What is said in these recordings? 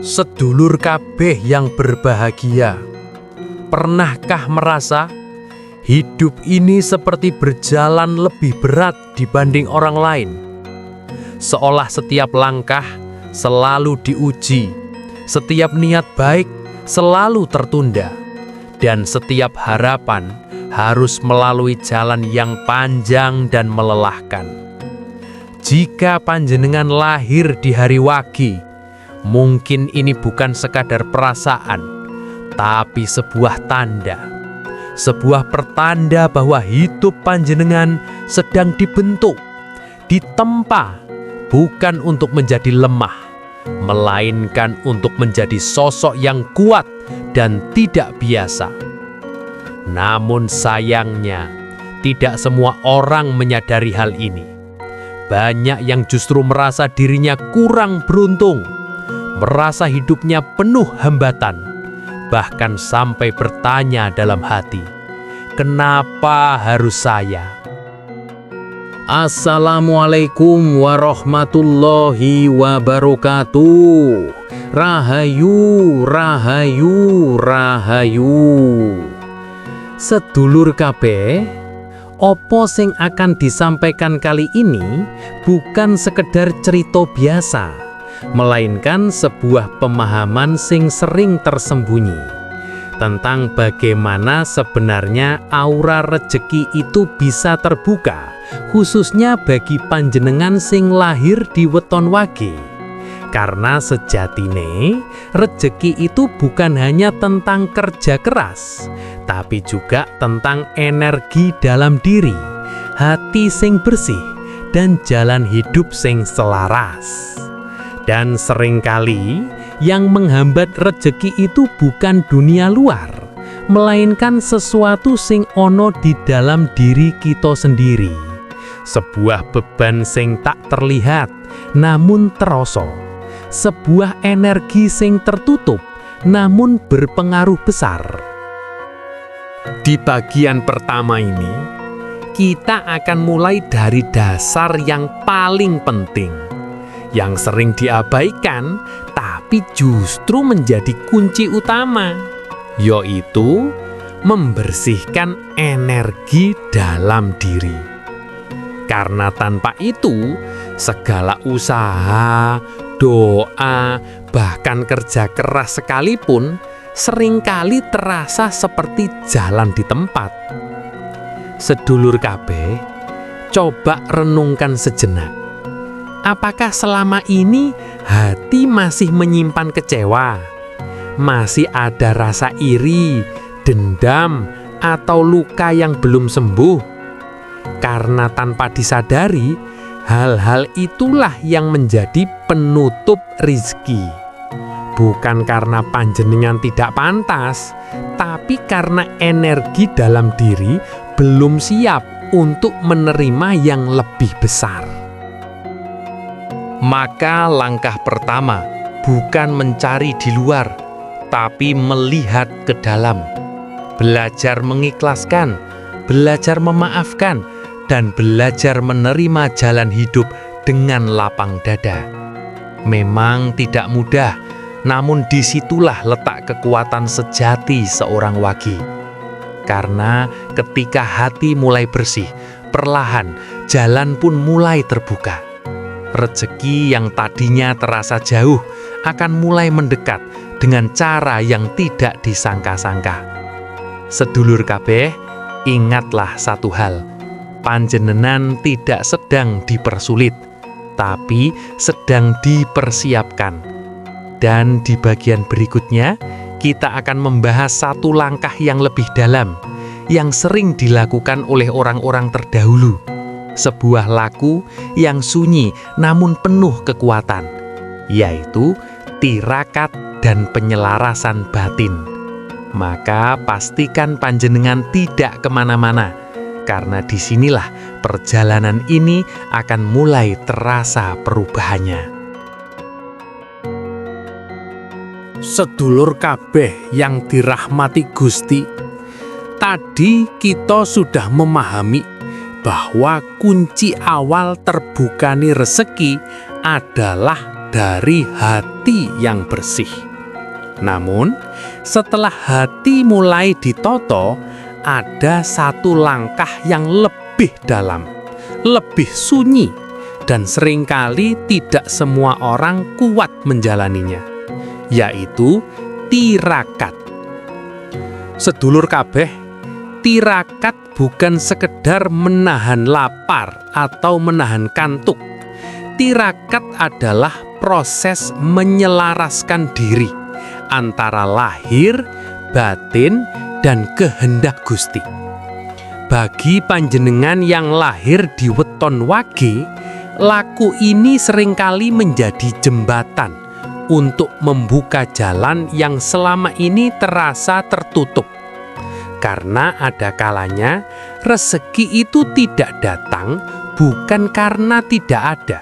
Sedulur kabeh yang berbahagia, pernahkah merasa hidup ini seperti berjalan lebih berat dibanding orang lain? Seolah setiap langkah selalu diuji, setiap niat baik selalu tertunda, dan setiap harapan harus melalui jalan yang panjang dan melelahkan. Jika panjenengan lahir di hari Wage, mungkin ini bukan sekadar perasaan, tapi sebuah tanda. Sebuah pertanda bahwa hidup panjenengan sedang dibentuk, ditempa, bukan untuk menjadi lemah, melainkan untuk menjadi sosok yang kuat dan tidak biasa. Namun sayangnya, tidak semua orang menyadari hal ini. Banyak yang justru merasa dirinya kurang beruntung, merasa hidupnya penuh hambatan, bahkan sampai bertanya dalam hati, "Kenapa harus saya?" Assalamualaikum warahmatullahi wabarakatuh. Rahayu, rahayu, rahayu. Sedulur kabeh, opo sing akan disampaikan kali ini bukan sekedar cerita biasa, melainkan sebuah pemahaman sing sering tersembunyi tentang bagaimana sebenarnya aura rejeki itu bisa terbuka, khususnya bagi panjenengan sing lahir di weton Wage. Karena sejatine rejeki itu bukan hanya tentang kerja keras, tapi juga tentang energi dalam diri, hati sing bersih, dan jalan hidup sing selaras. Dan seringkali yang menghambat rejeki itu bukan dunia luar, melainkan sesuatu sing ono di dalam diri kita sendiri. Sebuah beban sing tak terlihat namun terasa, sebuah energi sing tertutup namun berpengaruh besar. Di bagian pertama ini, kita akan mulai dari dasar yang paling penting, yang sering diabaikan tapi justru menjadi kunci utama, yaitu membersihkan energi dalam diri. Karena tanpa itu, segala usaha, doa, bahkan kerja keras sekalipun seringkali terasa seperti jalan di tempat. Sedulur kabeh, coba renungkan sejenak. Apakah selama ini hati masih menyimpan kecewa? Masih ada rasa iri, dendam, atau luka yang belum sembuh? Karena tanpa disadari, hal-hal itulah yang menjadi penutup rizki. Bukan karena panjenengan tidak pantas, tapi karena energi dalam diri belum siap untuk menerima yang lebih besar. Maka langkah pertama bukan mencari di luar, tapi melihat ke dalam. Belajar mengikhlaskan, belajar memaafkan, dan belajar menerima jalan hidup dengan lapang dada. Memang tidak mudah, namun disitulah letak kekuatan sejati seorang Wage. Karena ketika hati mulai bersih, perlahan jalan pun mulai terbuka. Rezeki yang tadinya terasa jauh akan mulai mendekat dengan cara yang tidak disangka-sangka. Sedulur kabeh, ingatlah satu hal, panjenengan tidak sedang dipersulit, tapi sedang dipersiapkan. Dan di bagian berikutnya, kita akan membahas satu langkah yang lebih dalam, yang sering dilakukan oleh orang-orang terdahulu. Sebuah laku yang sunyi namun penuh kekuatan, yaitu tirakat dan penyelarasan batin. Maka pastikan panjenengan tidak kemana-mana, karena disinilah perjalanan ini akan mulai terasa perubahannya. Sedulur kabeh yang dirahmati Gusti, tadi kita sudah memahami bahwa kunci awal terbukani rezeki adalah dari hati yang bersih. Namun, setelah hati mulai ditoto, ada satu langkah yang lebih dalam, lebih sunyi, dan seringkali tidak semua orang kuat menjalaninya, yaitu tirakat. Sedulur kabeh, tirakat bukan sekedar menahan lapar atau menahan kantuk. Tirakat adalah proses menyelaraskan diri antara lahir, batin, dan kehendak Gusti. Bagi panjenengan yang lahir di weton wage, laku ini seringkali menjadi jembatan untuk membuka jalan yang selama ini terasa tertutup. Karena ada kalanya rezeki itu tidak datang bukan karena tidak ada,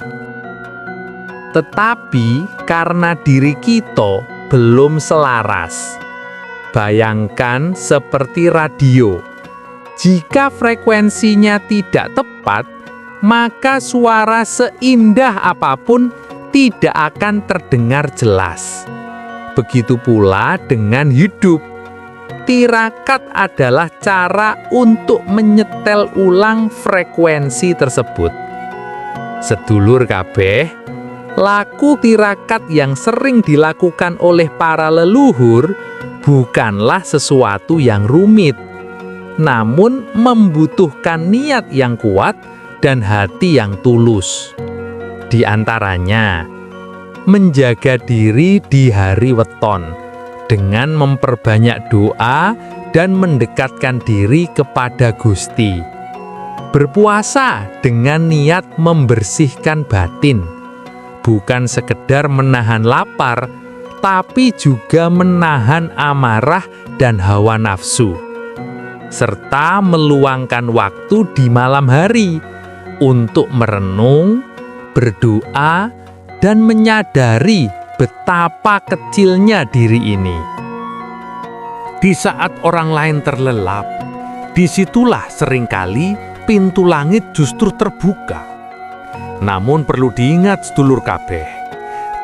tetapi karena diri kita belum selaras. Bayangkan seperti radio. Jika frekuensinya tidak tepat, maka suara seindah apapun tidak akan terdengar jelas. Begitu pula dengan hidup. Tirakat adalah cara untuk menyetel ulang frekuensi tersebut. Sedulur kabeh, laku tirakat yang sering dilakukan oleh para leluhur bukanlah sesuatu yang rumit, namun membutuhkan niat yang kuat dan hati yang tulus. Di antaranya, menjaga diri di hari weton dengan memperbanyak doa dan mendekatkan diri kepada Gusti. Berpuasa dengan niat membersihkan batin, bukan sekedar menahan lapar, tapi juga menahan amarah dan hawa nafsu. Serta meluangkan waktu di malam hari untuk merenung, berdoa, dan menyadari betapa kecilnya diri ini. Di saat orang lain terlelap, disitulah seringkali pintu langit justru terbuka. Namun perlu diingat sedulur kabeh,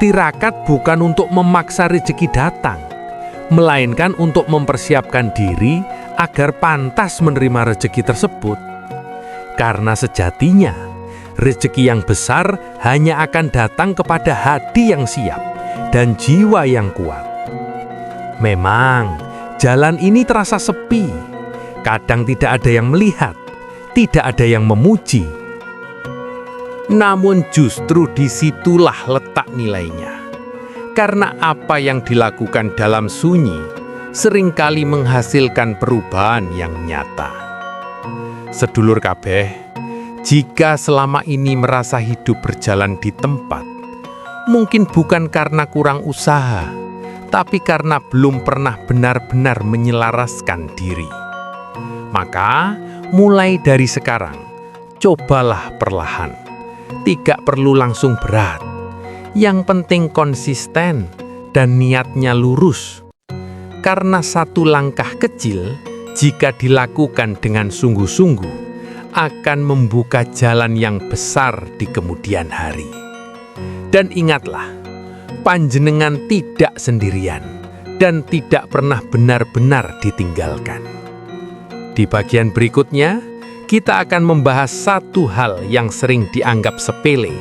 tirakat bukan untuk memaksa rezeki datang, melainkan untuk mempersiapkan diri agar pantas menerima rezeki tersebut. Karena sejatinya, rezeki yang besar hanya akan datang kepada hati yang siap dan jiwa yang kuat. Memang, jalan ini terasa sepi. Kadang tidak ada yang melihat, tidak ada yang memuji. Namun justru disitulah letak nilainya. Karena apa yang dilakukan dalam sunyi seringkali menghasilkan perubahan yang nyata. Sedulur kabeh, jika selama ini merasa hidup berjalan di tempat, mungkin bukan karena kurang usaha, tapi karena belum pernah benar-benar menyelaraskan diri. Maka, mulai dari sekarang, cobalah perlahan. Tidak perlu langsung berat. Yang penting konsisten dan niatnya lurus. Karena satu langkah kecil, jika dilakukan dengan sungguh-sungguh, akan membuka jalan yang besar di kemudian hari. Dan ingatlah, panjenengan tidak sendirian dan tidak pernah benar-benar ditinggalkan. Di bagian berikutnya, kita akan membahas satu hal yang sering dianggap sepele,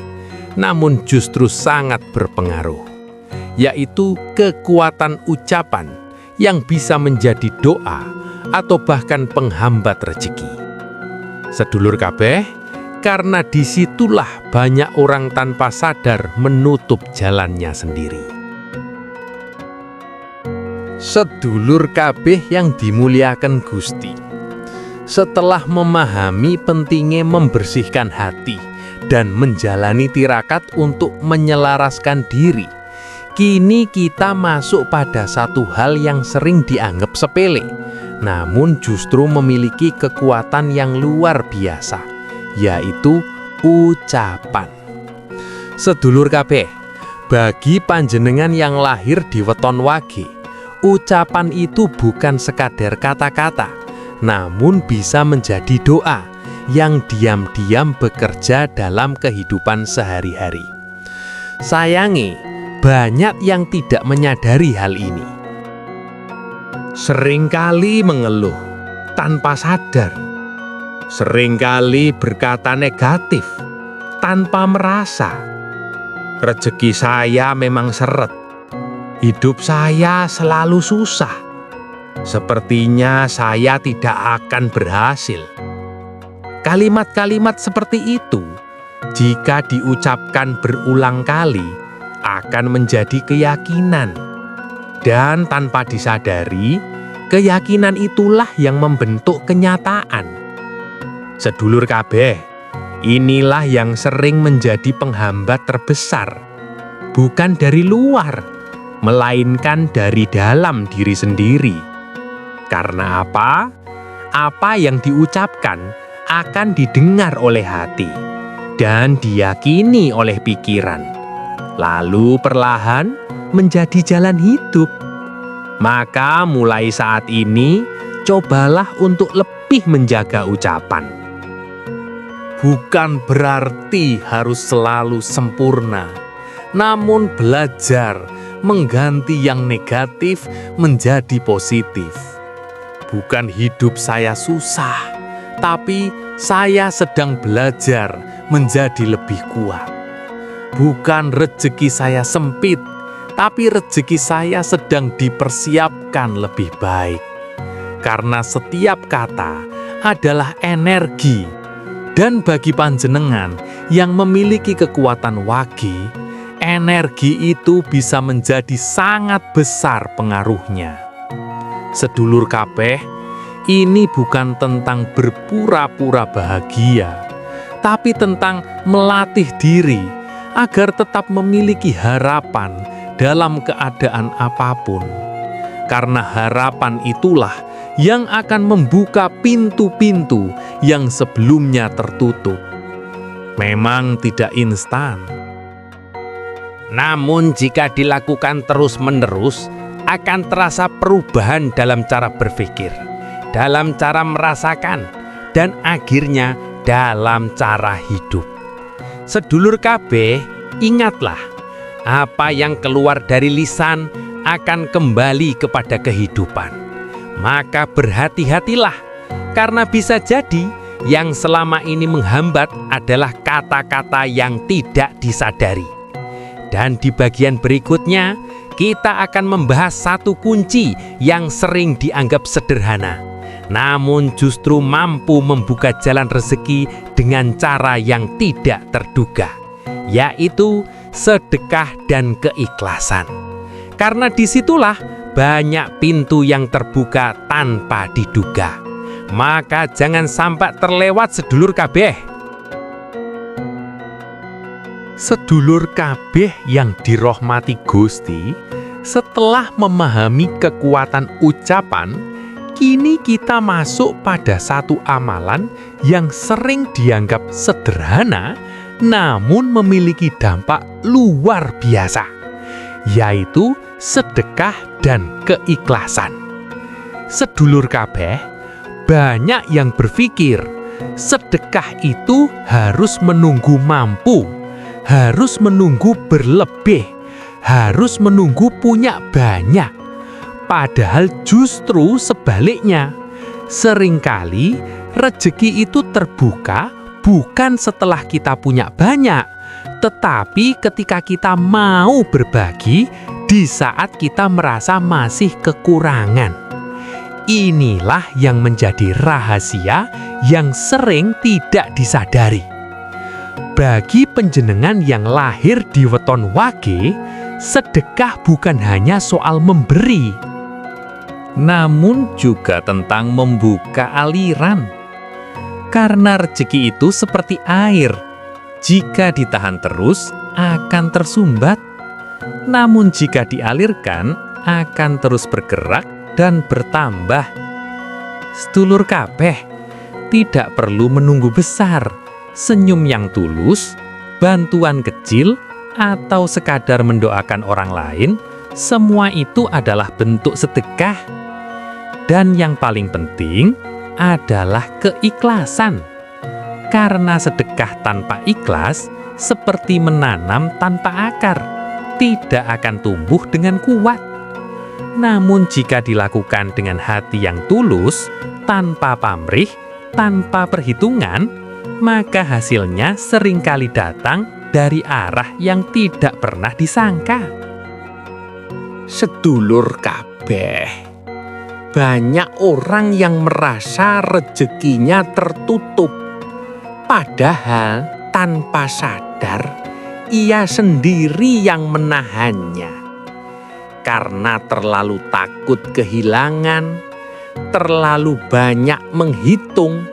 namun justru sangat berpengaruh, yaitu kekuatan ucapan yang bisa menjadi doa atau bahkan penghambat rezeki. Sedulur kabeh, karena disitulah banyak orang tanpa sadar menutup jalannya sendiri. Sedulur kabeh yang dimuliakan Gusti, setelah memahami pentingnya membersihkan hati dan menjalani tirakat untuk menyelaraskan diri, kini kita masuk pada satu hal yang sering dianggap sepele, namun justru memiliki kekuatan yang luar biasa, yaitu ucapan. Sedulur kabeh, bagi panjenengan yang lahir di weton wage, ucapan itu bukan sekadar kata-kata, namun bisa menjadi doa yang diam-diam bekerja dalam kehidupan sehari-hari. Sayangi, banyak yang tidak menyadari hal ini. Seringkali mengeluh tanpa sadar. Seringkali berkata negatif tanpa merasa. Rezeki saya memang seret. Hidup saya selalu susah. Sepertinya saya tidak akan berhasil. Kalimat-kalimat seperti itu, jika diucapkan berulang kali, akan menjadi keyakinan. Dan tanpa disadari, keyakinan itulah yang membentuk kenyataan. Sedulur kabeh, inilah yang sering menjadi penghambat terbesar. Bukan dari luar, melainkan dari dalam diri sendiri. Karena apa? Apa yang diucapkan akan didengar oleh hati dan diyakini oleh pikiran, lalu perlahan menjadi jalan hidup. Maka mulai saat ini, cobalah untuk lebih menjaga ucapan. Bukan berarti harus selalu sempurna, namun belajar mengganti yang negatif menjadi positif. Bukan hidup saya susah, tapi saya sedang belajar menjadi lebih kuat. Bukan rezeki saya sempit, tapi rezeki saya sedang dipersiapkan lebih baik. Karena setiap kata adalah energi, dan bagi panjenengan yang memiliki kekuatan wage, energi itu bisa menjadi sangat besar pengaruhnya. Sedulur kabeh, ini bukan tentang berpura-pura bahagia, tapi tentang melatih diri agar tetap memiliki harapan dalam keadaan apapun. Karena harapan itulah yang akan membuka pintu-pintu yang sebelumnya tertutup. Memang tidak instan. Namun jika dilakukan terus-menerus, akan terasa perubahan dalam cara berpikir, dalam cara merasakan, dan akhirnya dalam cara hidup. Sedulur kabeh, ingatlah, apa yang keluar dari lisan akan kembali kepada kehidupan. Maka berhati-hatilah, karena bisa jadi yang selama ini menghambat adalah kata-kata yang tidak disadari. Dan di bagian berikutnya, kita akan membahas satu kunci yang sering dianggap sederhana, namun justru mampu membuka jalan rezeki dengan cara yang tidak terduga, yaitu sedekah dan keikhlasan. Karena disitulah banyak pintu yang terbuka tanpa diduga. Maka jangan sampai terlewat sedulur kabeh. Sedulur kabeh yang dirahmati Gusti, setelah memahami kekuatan ucapan, kini kita masuk pada satu amalan yang sering dianggap sederhana, namun memiliki dampak luar biasa, yaitu sedekah dan keikhlasan. Sedulur kabeh, banyak yang berpikir sedekah itu harus menunggu mampu, harus menunggu berlebih, harus menunggu punya banyak. Padahal justru sebaliknya, seringkali rezeki itu terbuka bukan setelah kita punya banyak, tetapi ketika kita mau berbagi di saat kita merasa masih kekurangan. Inilah yang menjadi rahasia yang sering tidak disadari. Bagi panjenengan yang lahir di weton wage, sedekah bukan hanya soal memberi, namun juga tentang membuka aliran. Karena rezeki itu seperti air, jika ditahan terus akan tersumbat, namun jika dialirkan akan terus bergerak dan bertambah. Sedulur kabeh, tidak perlu menunggu besar, senyum yang tulus, bantuan kecil, atau sekadar mendoakan orang lain, semua itu adalah bentuk sedekah. Dan yang paling penting adalah keikhlasan. Karena sedekah tanpa ikhlas seperti menanam tanpa akar. tidak akan tumbuh dengan kuat. Namun jika dilakukan dengan hati yang tulus, tanpa pamrih, tanpa perhitungan, maka hasilnya seringkali datang dari arah yang tidak pernah disangka. Sedulur kabeh, banyak orang yang merasa rezekinya tertutup, padahal tanpa sadar ia sendiri yang menahannya. Karena terlalu takut kehilangan, terlalu banyak menghitung,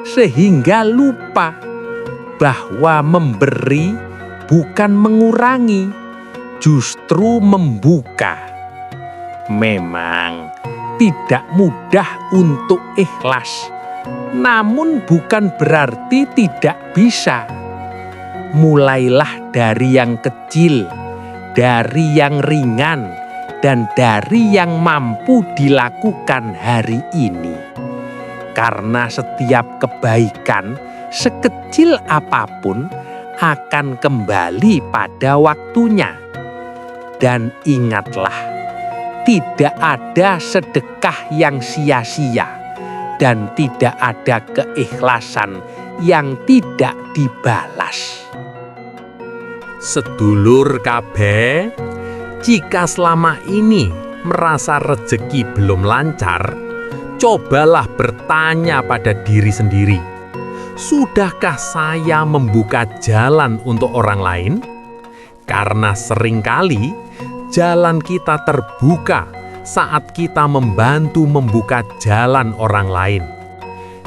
sehingga lupa bahwa memberi bukan mengurangi, justru membuka. Memang tidak mudah untuk ikhlas, namun bukan berarti tidak bisa. Mulailah dari yang kecil, dari yang ringan, dan dari yang mampu dilakukan hari ini. Karena setiap kebaikan, sekecil apapun, akan kembali pada waktunya. Dan ingatlah, tidak ada sedekah yang sia-sia, dan tidak ada keikhlasan yang tidak dibalas. Sedulur kabeh, jika selama ini merasa rezeki belum lancar, cobalah bertanya pada diri sendiri, sudahkah saya membuka jalan untuk orang lain? Karena seringkali jalan kita terbuka saat kita membantu membuka jalan orang lain.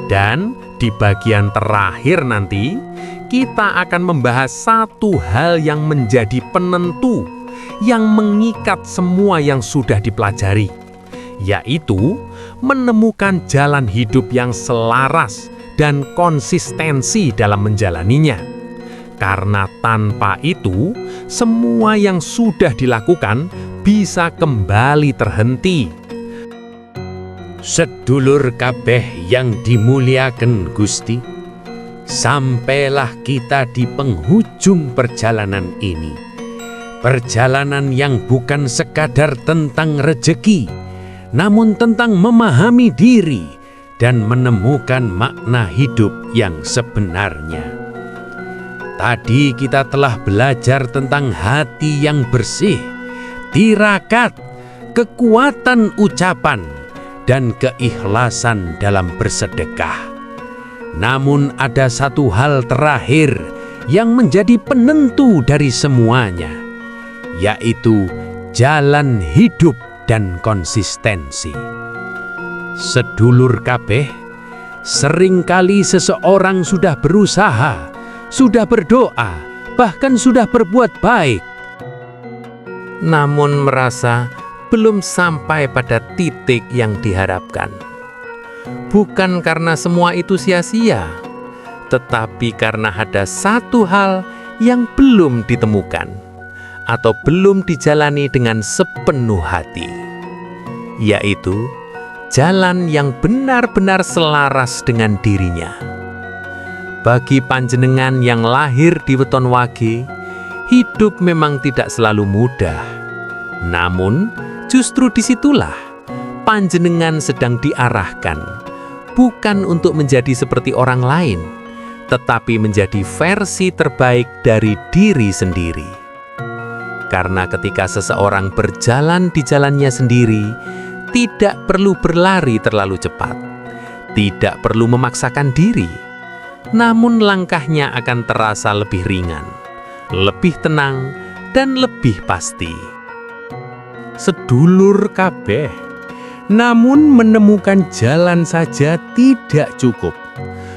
Dan di bagian terakhir nanti, kita akan membahas satu hal yang menjadi penentu, yang mengikat semua yang sudah dipelajari, yaitu menemukan jalan hidup yang selaras dan konsistensi dalam menjalaninya. Karena tanpa itu, semua yang sudah dilakukan bisa kembali terhenti. Sedulur kabeh yang dimuliakan Gusti, sampailah kita di penghujung perjalanan ini. Perjalanan yang bukan sekadar tentang rezeki, namun tentang memahami diri dan menemukan makna hidup yang sebenarnya. Tadi kita telah belajar tentang hati yang bersih, tirakat, kekuatan ucapan, dan keikhlasan dalam bersedekah. Namun ada satu hal terakhir yang menjadi penentu dari semuanya, yaitu jalan hidup dan konsistensi. Sedulur kabeh, seringkali seseorang sudah berusaha, sudah berdoa, bahkan sudah berbuat baik, namun merasa belum sampai pada titik yang diharapkan. Bukan karena semua itu sia-sia, tetapi karena ada satu hal yang belum ditemukan atau belum dijalani dengan sepenuh hati, yaitu jalan yang benar-benar selaras dengan dirinya. Bagi panjenengan yang lahir di weton wage, hidup memang tidak selalu mudah. Namun, justru disitulah panjenengan sedang diarahkan, bukan untuk menjadi seperti orang lain, tetapi menjadi versi terbaik dari diri sendiri. Karena ketika seseorang berjalan di jalannya sendiri, tidak perlu berlari terlalu cepat, tidak perlu memaksakan diri, namun langkahnya akan terasa lebih ringan, lebih tenang, dan lebih pasti. Sedulur kabeh, namun menemukan jalan saja tidak cukup.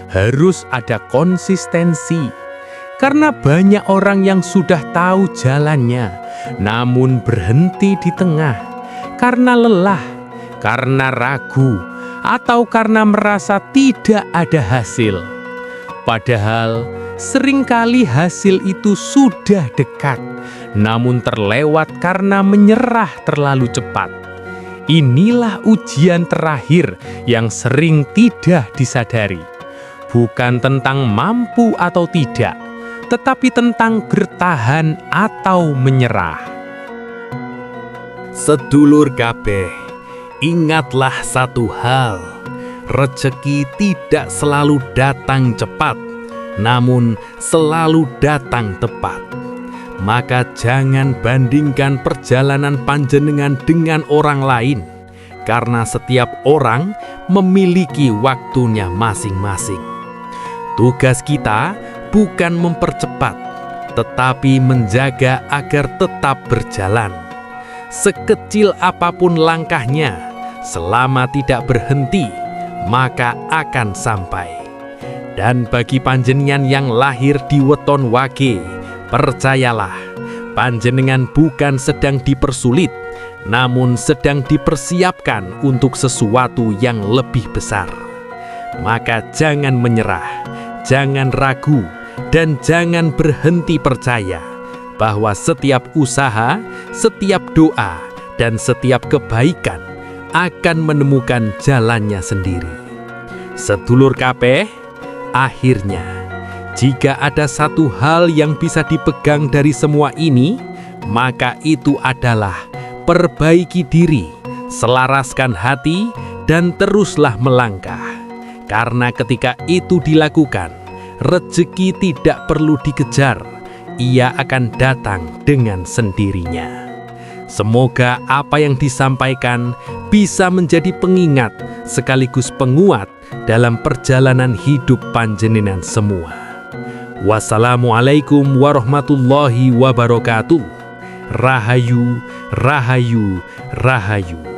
Harus ada konsistensi. Karena banyak orang yang sudah tahu jalannya, namun berhenti di tengah karena lelah, karena ragu, atau karena merasa tidak ada hasil. Padahal seringkali hasil itu sudah dekat, namun terlewat karena menyerah terlalu cepat. Inilah ujian terakhir yang sering tidak disadari. Bukan tentang mampu atau tidak, tetapi tentang bertahan atau menyerah. Sedulur kabeh, ingatlah satu hal, rezeki tidak selalu datang cepat, namun selalu datang tepat. Maka jangan bandingkan perjalanan panjenengan dengan orang lain, karena setiap orang memiliki waktunya masing-masing. Tugas kita bukan mempercepat, tetapi menjaga agar tetap berjalan. Sekecil apapun langkahnya, selama tidak berhenti, maka akan sampai. Dan bagi panjenengan yang lahir di weton wage, percayalah, panjenengan bukan sedang dipersulit, namun sedang dipersiapkan untuk sesuatu yang lebih besar. Maka jangan menyerah, jangan ragu, dan jangan berhenti percaya bahwa setiap usaha, setiap doa, dan setiap kebaikan akan menemukan jalannya sendiri. Sedulur kabeh, akhirnya, jika ada satu hal yang bisa dipegang dari semua ini, maka itu adalah perbaiki diri, selaraskan hati, dan teruslah melangkah. Karena ketika itu dilakukan, rezeki tidak perlu dikejar, ia akan datang dengan sendirinya. Semoga apa yang disampaikan bisa menjadi pengingat sekaligus penguat dalam perjalanan hidup panjenengan semua. Wassalamualaikum warahmatullahi wabarakatuh. Rahayu, rahayu, rahayu.